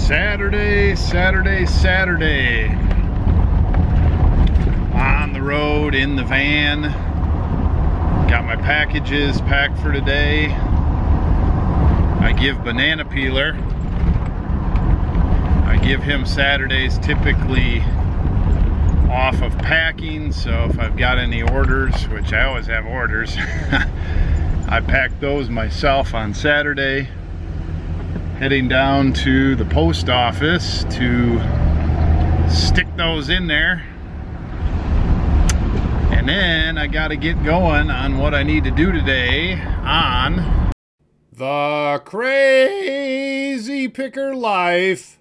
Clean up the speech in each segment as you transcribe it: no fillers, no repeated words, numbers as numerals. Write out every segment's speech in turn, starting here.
Saturday. On the road in the van. Got my packages packed for today. I give Banana Peeler. I give him Saturdays typically off of packing, so if I've got any orders, which I always have orders, I pack those myself on Saturday. Heading down to the post office to stick those in there. And then I gotta get going on what I need to do today on the Crazy Picker Life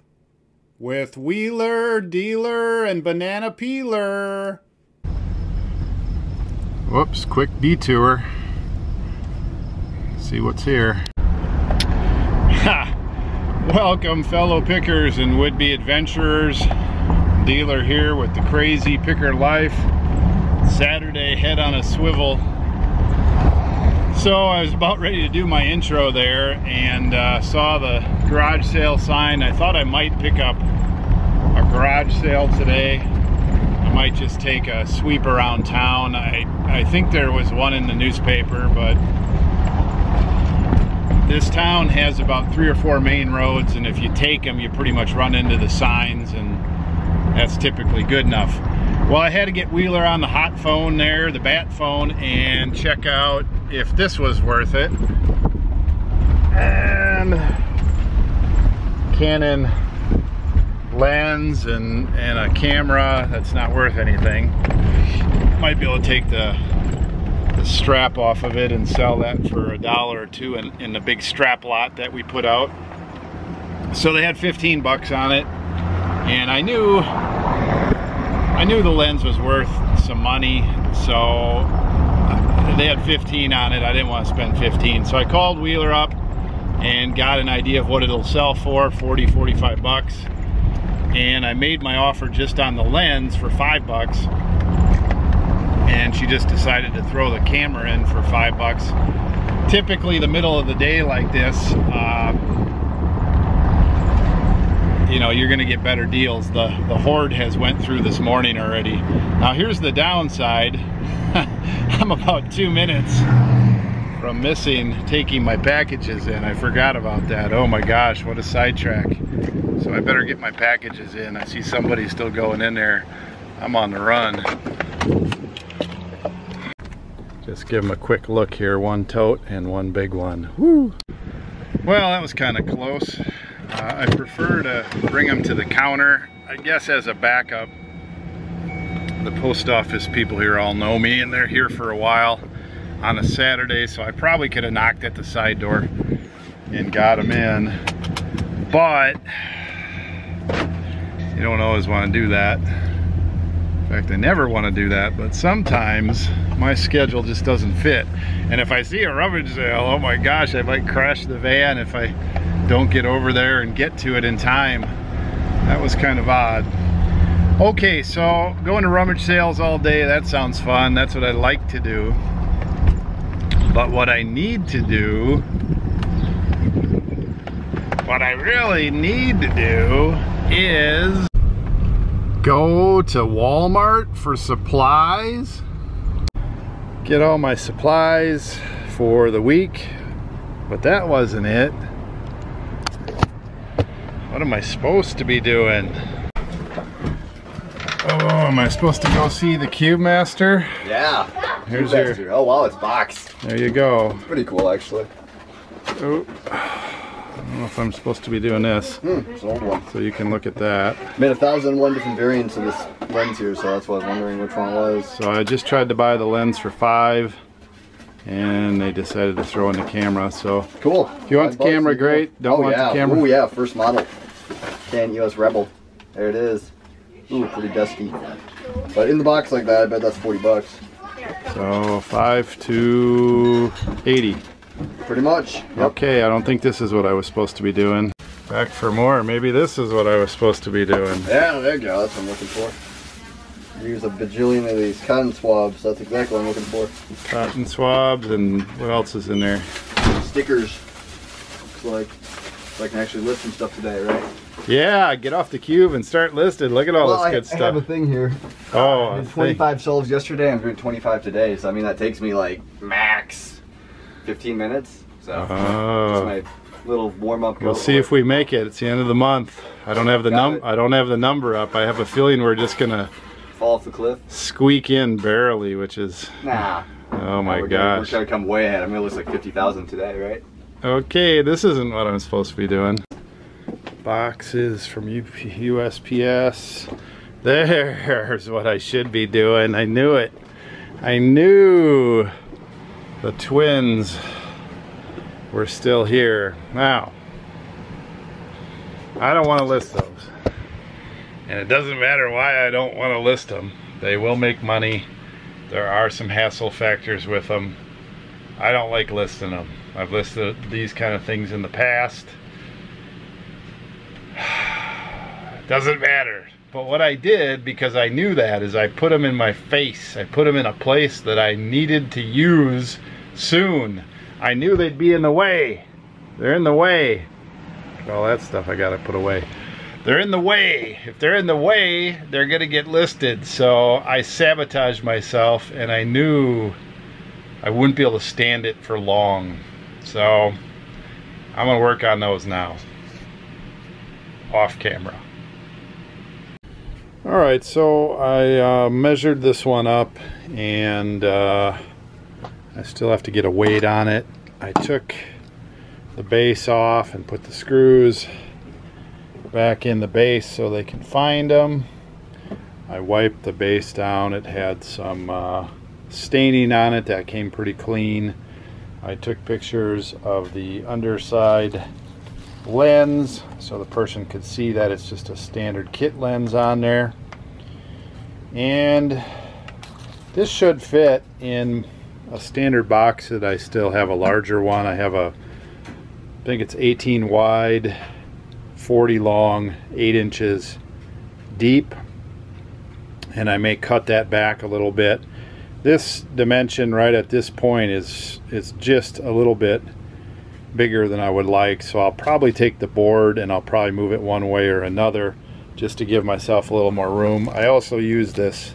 with Wheeler, Dealer, and Banana Peeler. Whoops, quick detour. See what's here. Ha! Welcome, fellow pickers and would-be adventurers. Dealer here with the Crazy Picker Life. Saturday, head on a swivel. So I was about ready to do my intro there and saw the garage sale sign. I thought I might pick up a garage sale today. I might just take a sweep around town. I think there was one in the newspaper, but this town has about 3 or 4 main roads, and if you take them, you pretty much run into the signs, and that's typically good enough. Well, I had to get Wheeler on the hot phone there, the bat phone, and check out if this was worth it. And Canon lens and a camera, that's not worth anything. Might be able to take the strap off of it and sell that for $1 or $2 in the big strap lot that we put out. So they had 15 bucks on it, and I knew the lens was worth some money, so they had 15 on it. I didn't want to spend 15, so I called Wheeler up and got an idea of what it'll sell for, 40, 45 bucks. And I made my offer just on the lens for 5 bucks. And she just decided to throw the camera in for 5 bucks. Typically the middle of the day like this, you know, you're gonna get better deals. The horde has went through this morning already. Now here's the downside. I'm about 2 minutes from taking my packages in. I forgot about that. Oh my gosh, what a sidetrack. So I better get my packages in. I see somebody still going in there. I'm on the run. Just give them a quick look here. One tote and one big one. Woo! Well, that was kind of close. I prefer to bring them to the counter, I guess, as a backup. The post office people here all know me, and they're here for a while on a Saturday, so I probably could have knocked at the side door and got them in. But you don't always want to do that. In fact, I never want to do that, but sometimes my schedule just doesn't fit. And if I see a rummage sale, oh my gosh, I might crash the van if I don't get over there and get to it in time. That was kind of odd. Okay, so going to rummage sales all day, that sounds fun. That's what I like to do. But what I need to do, what I really need to do is go to Walmart for supplies. Get all my supplies for the week. But that wasn't it. What am I supposed to be doing? Oh, am I supposed to go see the Cube Master? Yeah. Here's Cube Master. Oh wow, it's boxed. There you go. It's pretty cool actually. Oh. I don't know if I'm supposed to be doing this. It's an old one. So you can look at that. Made 1,001 different variants of this lens here, so that's why I was wondering which one it was. So I just tried to buy the lens for $5, and they decided to throw in the camera. So cool. If you want the camera, great. Don't want the camera. Oh yeah, first model. Canon EOS Rebel. There it is. Ooh, pretty dusty. But in the box like that, I bet that's 40 bucks. So 5 to 80. Pretty much. Yep. Okay, I don't think this is what I was supposed to be doing. Back for more. Maybe this is what I was supposed to be doing. Yeah, there you go. That's what I'm looking for. Use a bajillion of these cotton swabs. That's exactly what I'm looking for. Cotton swabs, and what else is in there? Stickers. Looks like. so I can actually list some stuff today, right? Yeah, get off the cube and start listed. Look at all this good stuff. I have a thing here. Oh, I did 25 solves yesterday. I'm doing 25 today. So I mean that takes me like max 15 minutes. So just my little warm up. We'll see if we make it. It's the end of the month. I don't have the number up. I have a feeling we're just gonna fall off the cliff. Squeak in barely, which is oh my gosh. We're gonna come way ahead. I'm gonna list like 50,000 today, right? Okay, this isn't what I'm supposed to be doing. Boxes from USPS. There's what I should be doing. I knew it. I knew the twins were still here. Now, I don't want to list those. And it doesn't matter why I don't want to list them. They will make money. There are some hassle factors with them. I don't like listing them. I've listed these kind of things in the past. Doesn't matter. But what I did, because I knew that, is I put them in my face. I put them in a place that I needed to use soon. I knew they'd be in the way. They're in the way. All that stuff I gotta put away. They're in the way. If they're in the way, they're gonna get listed. So I sabotaged myself, and I knew I wouldn't be able to stand it for long. So I'm gonna work on those now, off camera. All right, so I measured this one up, and I still have to get a weight on it. I took the base off and put the screws back in the base so they can find them. I wiped the base down. It had some staining on it that came pretty clean. I took pictures of the underside lens so the person could see that it's just a standard kit lens on there. And this should fit in a standard box that I still have a larger one. I have I think it's 18 wide, 40 long, 8 inches deep, and I may cut that back a little bit. This dimension right at this point is just a little bit bigger than I would like, so I'll probably take the board and I'll probably move it one way or another just to give myself a little more room. I also use this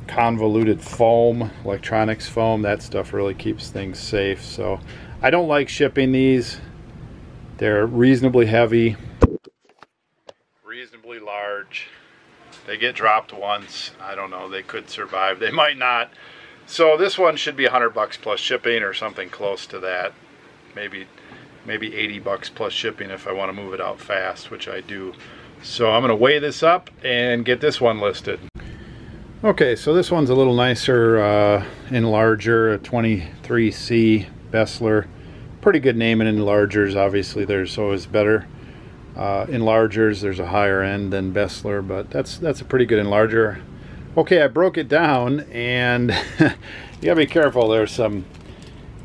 convoluted foam, electronics foam. That stuff really keeps things safe. So I don't like shipping these. They're reasonably heavy, reasonably large. They get dropped once. I don't know, they could survive, they might not. So this one should be $100 plus shipping or something close to that. Maybe $80 plus shipping if I want to move it out fast, which I do. So I'm going to weigh this up and get this one listed. Okay, so this one's a little nicer and larger, a 23C Bessler. Pretty good name in enlargers. Obviously there's always better enlargers. There's a higher end than Bessler, but that's a pretty good enlarger. Okay, I broke it down, and you gotta be careful. There's some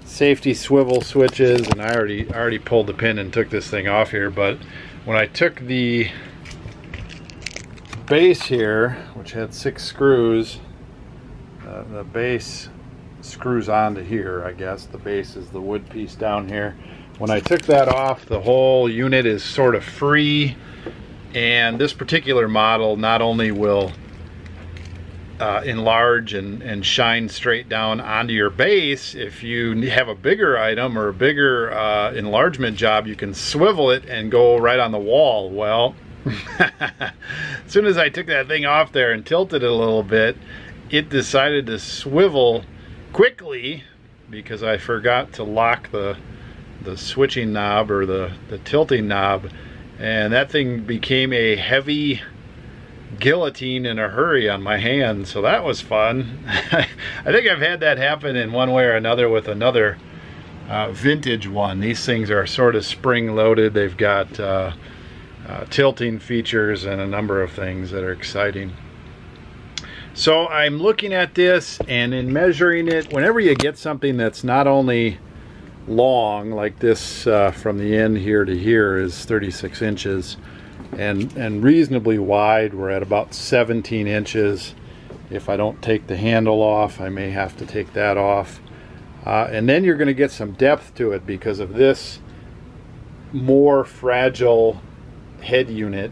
safety swivel switches, and I already pulled the pin and took this thing off here. But when I took the base here, which had 6 screws, the base screws onto here. I guess the base is the wood piece down here. When I took that off, the whole unit is sort of free, and this particular model not only will enlarge and shine straight down onto your base. If you have a bigger item or a bigger enlargement job, you can swivel it and go right on the wall. Well, as soon as I took that thing off there and tilted it a little bit, it decided to swivel quickly because I forgot to lock the switching knob or the tilting knob, and that thing became a heavy guillotine in a hurry on my hand. So that was fun. I think I've had that happen in one way or another with another vintage one. These things are sort of spring loaded. They've got tilting features and a number of things that are exciting. So I'm looking at this, and in measuring it, whenever you get something that's not only long, like this from the end here to here is 36 inches, and reasonably wide, we're at about 17 inches. If I don't take the handle off, I may have to take that off. And then you're going to get some depth to it because of this more fragile head unit,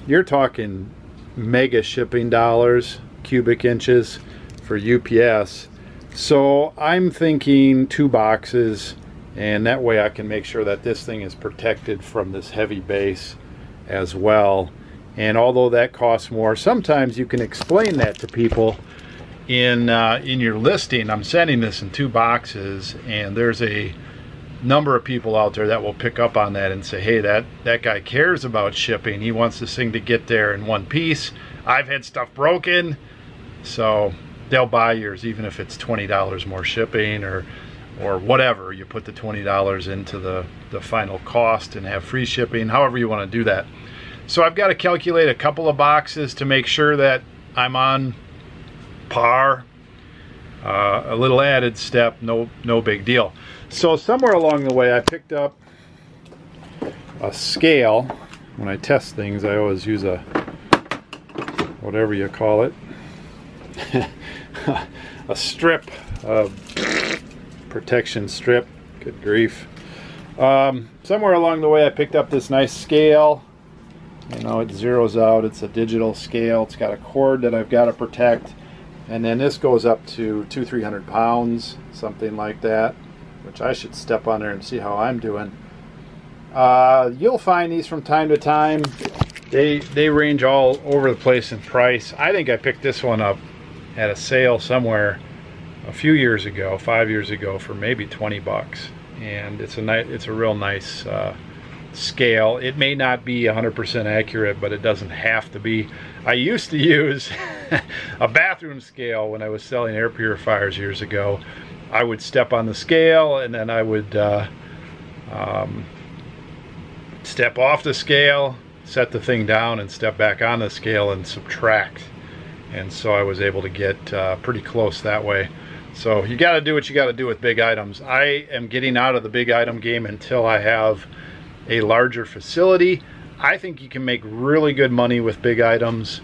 you're talking mega shipping dollars, cubic inches for UPS. So I'm thinking 2 boxes, and that way I can make sure that this thing is protected from this heavy base as well. And although that costs more, sometimes you can explain that to people in your listing. I'm sending this in 2 boxes, and there's a number of people out there that will pick up on that and say, hey, that guy cares about shipping. He wants this thing to get there in one piece. I've had stuff broken, so they'll buy yours even if it's $20 more shipping or whatever. You put the $20 into the final cost and have free shipping, however you want to do that. So I've got to calculate a couple of boxes to make sure that I'm on par. A little added step, no big deal. So somewhere along the way I picked up a scale. When I test things, I always use a, whatever you call it, a strip, protection strip, good grief. Somewhere along the way I picked up this nice scale. You know, it zeroes out, it's a digital scale, it's got a cord that I've got to protect, and then this goes up to 200-300 pounds, something like that, which I should step on there and see how I'm doing. You'll find these from time to time. They range all over the place in price. I think I picked this one up at a sale somewhere a few years ago, 5 years ago, for maybe 20 bucks. And it's a real nice scale. It may not be 100% accurate, but it doesn't have to be. I used to use a bathroom scale when I was selling air purifiers years ago. I would step on the scale, and then I would step off the scale, set the thing down, and step back on the scale and subtract. And so I was able to get pretty close that way. So you got to do what you got to do with big items. I am getting out of the big item game until I have a larger facility. I think you can make really good money with big items.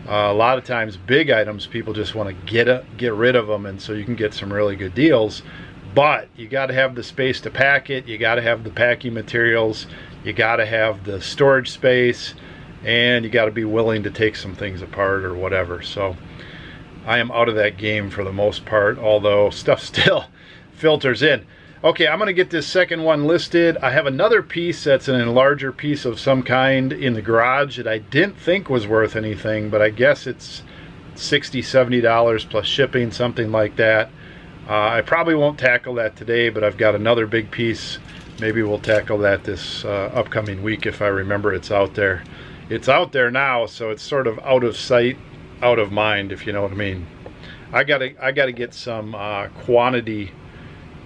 A lot of times big items, people just want to get rid of them, and so you can get some really good deals. But you got to have the space to pack it, you got to have the packing materials, you got to have the storage space, and you got to be willing to take some things apart or whatever. So I am out of that game for the most part, although stuff still filters in. Okay, I'm going to get this second one listed. I have another piece that's an enlarger piece of some kind in the garage that I didn't think was worth anything, but I guess it's $60, $70 plus shipping, something like that. I probably won't tackle that today, but I've got another big piece. Maybe we'll tackle that this upcoming week if I remember it's out there. It's out there now, so it's sort of out of sight, out of mind, if you know what I mean. I gotta get some quantity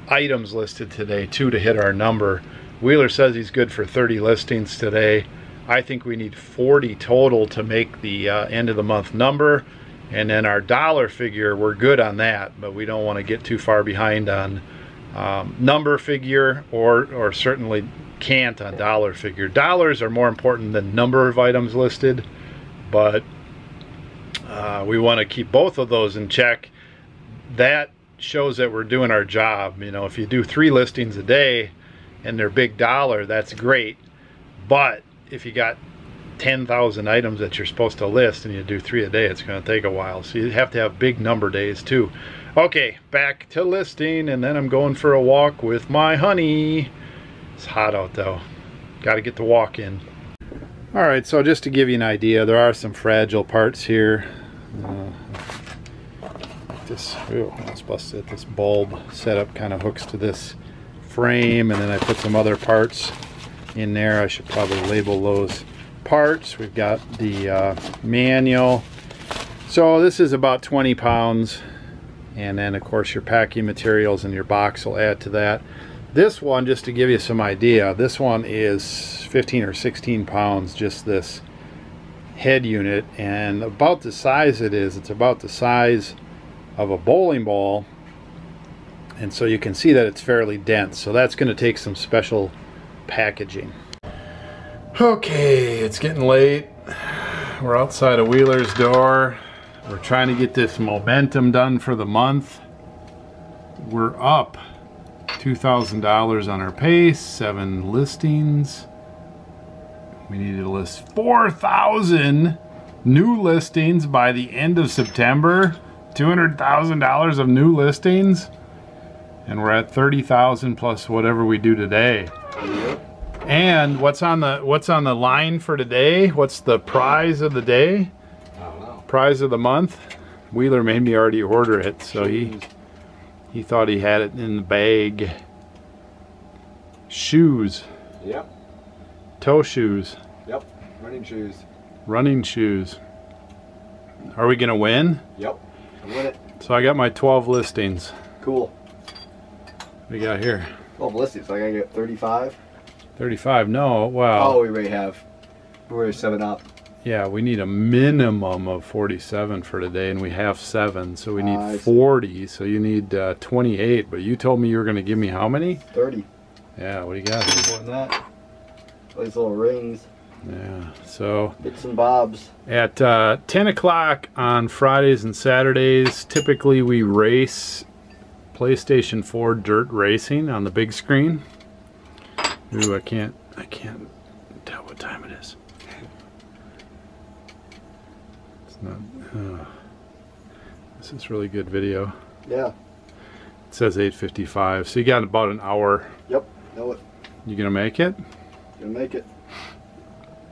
items listed today too to hit our number. Wheeler says he's good for 30 listings today. I think we need 40 total to make the end of the month number, and then our dollar figure, we're good on that, but we don't want to get too far behind on number figure, or certainly can't on dollar figure. Dollars are more important than number of items listed, but we want to keep both of those in check. That shows that we're doing our job. You know, if you do 3 listings a day and they're big dollar, that's great. But if you got 10,000 items that you're supposed to list and you do 3 a day, it's going to take a while. So you have to have big number days too. Okay, back to listing, and then I'm going for a walk with my honey. It's hot out though. Got to get the walk in. All right, so just to give you an idea, there are some fragile parts here. This, ooh, that's busted. This bulb setup kind of hooks to this frame, and then I put some other parts in there. I should probably label those parts. We've got the manual. So this is about 20 pounds, and then of course your packing materials and your box will add to that. This one, just to give you some idea, this one is 15 or 16 pounds, just this head unit, and about the size it is, it's about the size of a bowling ball, and so you can see that it's fairly dense. So that's going to take some special packaging. Okay, it's getting late. We're outside of Wheeler's door. We're trying to get this momentum done for the month. We're up $2,000 on our pace, 7 listings. We need to list 4,000 new listings by the end of September. $200,000 of new listings, and we're at 30,000 plus whatever we do today. And what's on the line for today? What's the prize of the day? I don't know. Prize of the month? Wheeler made me already order it, so he thought he had it in the bag. Shoes. Yep. Toe shoes. Yep. Running shoes. Running shoes. Are we gonna win? Yep. I win it. So I got my 12 listings. Cool. What do you got here? 12 listings, so I gotta get 35. 35, no, well. Oh, we already have. We're 7 up. Yeah, we need a minimum of 47 for today, and we have 7, so we need 40. 40, so you need 28, but you told me you were going to give me how many? 30. Yeah, what do you got here? More than that. These little rings. Yeah, so Bits and bobs. at 10 o'clock on Fridays and Saturdays, typically we race PlayStation 4 Dirt Racing on the big screen. Ooh, I can't tell what time it is. It's not. This is really good video. Yeah. It says 8:55, so you got about an hour. Yep. Know it. You gonna make it? Gonna make it.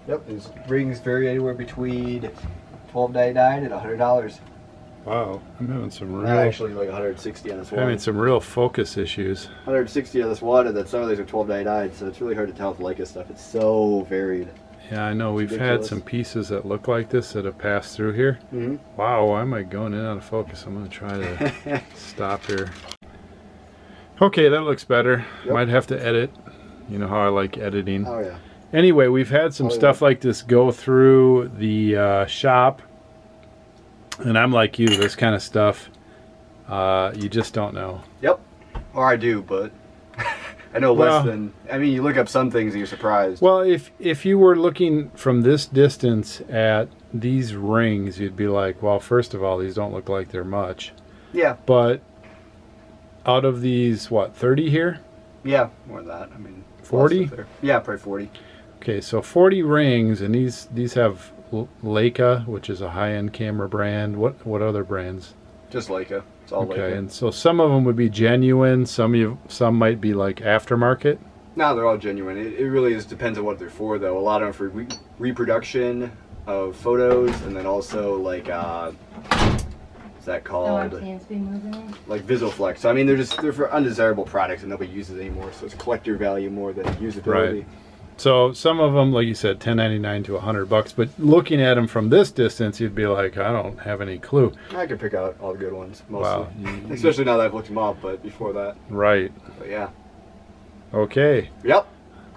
Yep. These rings vary anywhere between $12.99 and $100. Wow, I'm having some real. Actually, like 160 on this one. Having some real focus issues. 160 on this one, and then some of these are $12.99. So it's really hard to tell with Leica stuff. It's so varied. Yeah, I know. We've had Ridiculous. some pieces that look like this that have passed through here. Mm-hmm. Wow, why am I going in and out of focus? I'm going to try to stop here. Okay, that looks better. Yep. Might have to edit. You know how I like editing. Oh, yeah. Anyway, we've had some stuff like this go through the shop. And I'm like you, this kind of stuff, you just don't know. Yep. Or I do, but I know less than. I mean, you look up some things and you're surprised. Well, if you were looking from this distance at these rings, you'd be like, well, first of all, these don't look like they're much. Yeah. But out of these, what, 30 here? Yeah, more than that. I mean, 40? Yeah, probably 40. Okay, so 40 rings, and these have Leica, which is a high-end camera brand. What other brands? Just Leica. It's all Leica. Okay, and so some of them would be genuine. Some might be like aftermarket. No, they're all genuine. It really depends on what they're for, though. A lot of them for reproduction of photos, and then also like what's that called? Like VisualFlex. So I mean, they're for undesirable products that nobody uses anymore. So it's collector value more than usability. Right. So some of them, like you said, $10.99 to $100. But looking at them from this distance, you'd be like, I don't have any clue. I could pick out all the good ones, mostly. Wow. Especially now that I've looked them up, but before that. Right. But yeah. Okay. Yep.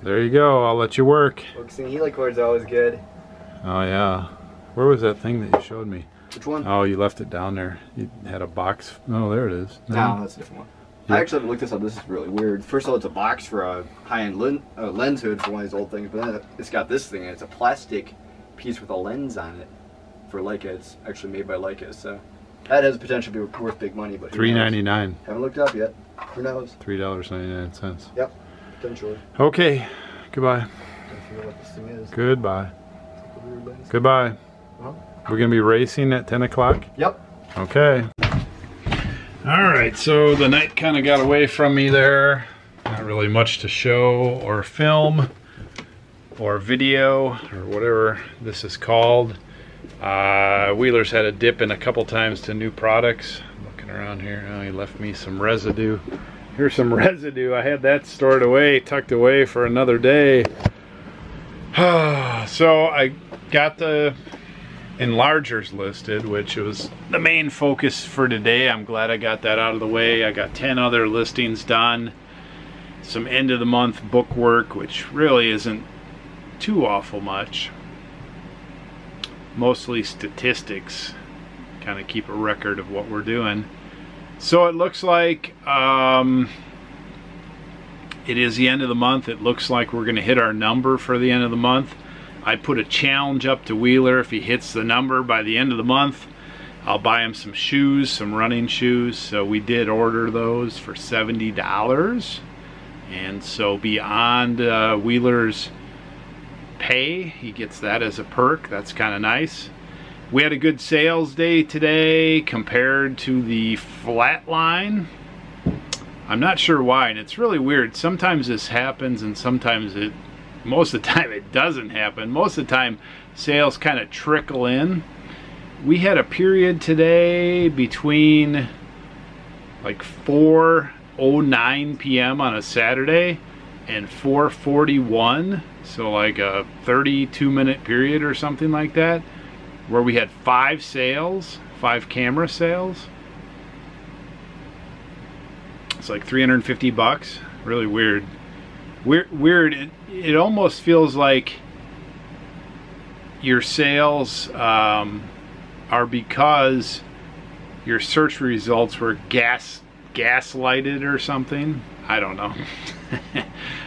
There you go. I'll let you work. Focusing helicords are always good. Oh, yeah. Where was that thing that you showed me? Which one? Oh, you left it down there. You had a box. Oh, there it is. No, that's a different one. Yep. I actually haven't looked this up. This is really weird. First of all, it's a box for a high-end lens hood for one of these old things, but then it's got this thing, and it's a plastic piece with a lens on it for Leica. It's actually made by Leica, so that has potential to be worth big money. But $3.99. Haven't looked it up yet. Who knows? $3.99. Yep, potentially. Okay. Goodbye. I figure what this thing is. Goodbye. Goodbye. Huh? We're gonna be racing at 10 o'clock. Yep. Okay. All right, so the night kind of got away from me there. Not really much to show or film or video or whatever this is called. Wheeler's had a dip in a couple times to new products. Looking around here, oh, he left me some residue. Here's some residue. I had that stored away, tucked away for another day. So I got the enlargers listed, which was the main focus for today. I'm glad I got that out of the way. I got 10 other listings done. Some end of the month book work, which really isn't too awful much. Mostly statistics. Kind of keep a record of what we're doing. So it looks like it is the end of the month. It looks like we're going to hit our number for the end of the month. I put a challenge up to Wheeler. If he hits the number by the end of the month, I'll buy him some shoes, some running shoes. So we did order those for $70. And so beyond Wheeler's pay, he gets that as a perk. That's kind of nice. We had a good sales day today compared to the flat line. I'm not sure why, and it's really weird. Sometimes this happens and sometimes most of the time it doesn't happen. Most of the time sales kind of trickle in. We had a period today between like 4:09 p.m. on a Saturday and 4:41, so like a 32-minute period or something like that, where we had 5 sales, 5 camera sales. It's like $350. Really weird. Weird. It almost feels like your sales are because your search results were gaslighted or something. I don't know.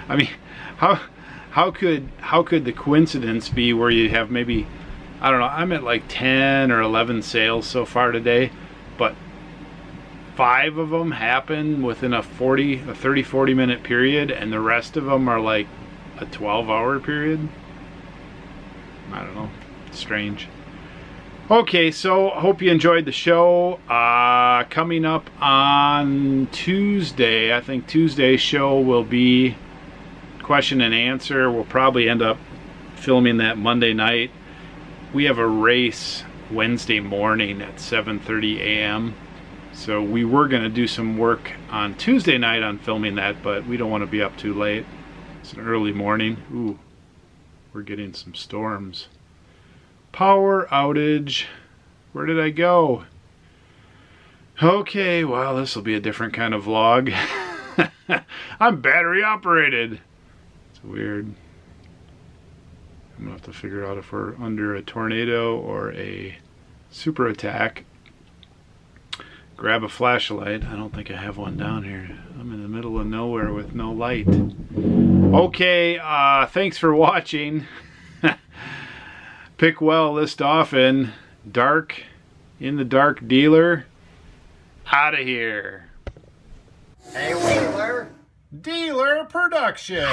I mean, how could the coincidence be where you have maybe, I don't know, I'm at like 10 or 11 sales so far today, but 5 of them happen within a 30-40 minute period, and the rest of them are like a 12-hour period. I don't know. It's strange. Okay, so I hope you enjoyed the show. Coming up on Tuesday, I think Tuesday's show will be question and answer. We'll probably end up filming that Monday night. We have a race Wednesday morning at 7:30 a.m. So we were going to do some work on Tuesday night on filming that, but we don't want to be up too late. It's an early morning. Ooh, we're getting some storms. Power outage. Where did I go? Okay, well, this will be a different kind of vlog. I'm battery operated. It's weird. I'm gonna have to figure out if we're under a tornado or a super attack. Grab a flashlight. I don't think I have one down here. I'm in the middle of nowhere with no light. Okay, thanks for watching. Pick well, list often. Dark, in the dark dealer. Out of here. Hey, Wheeler. Dealer Production.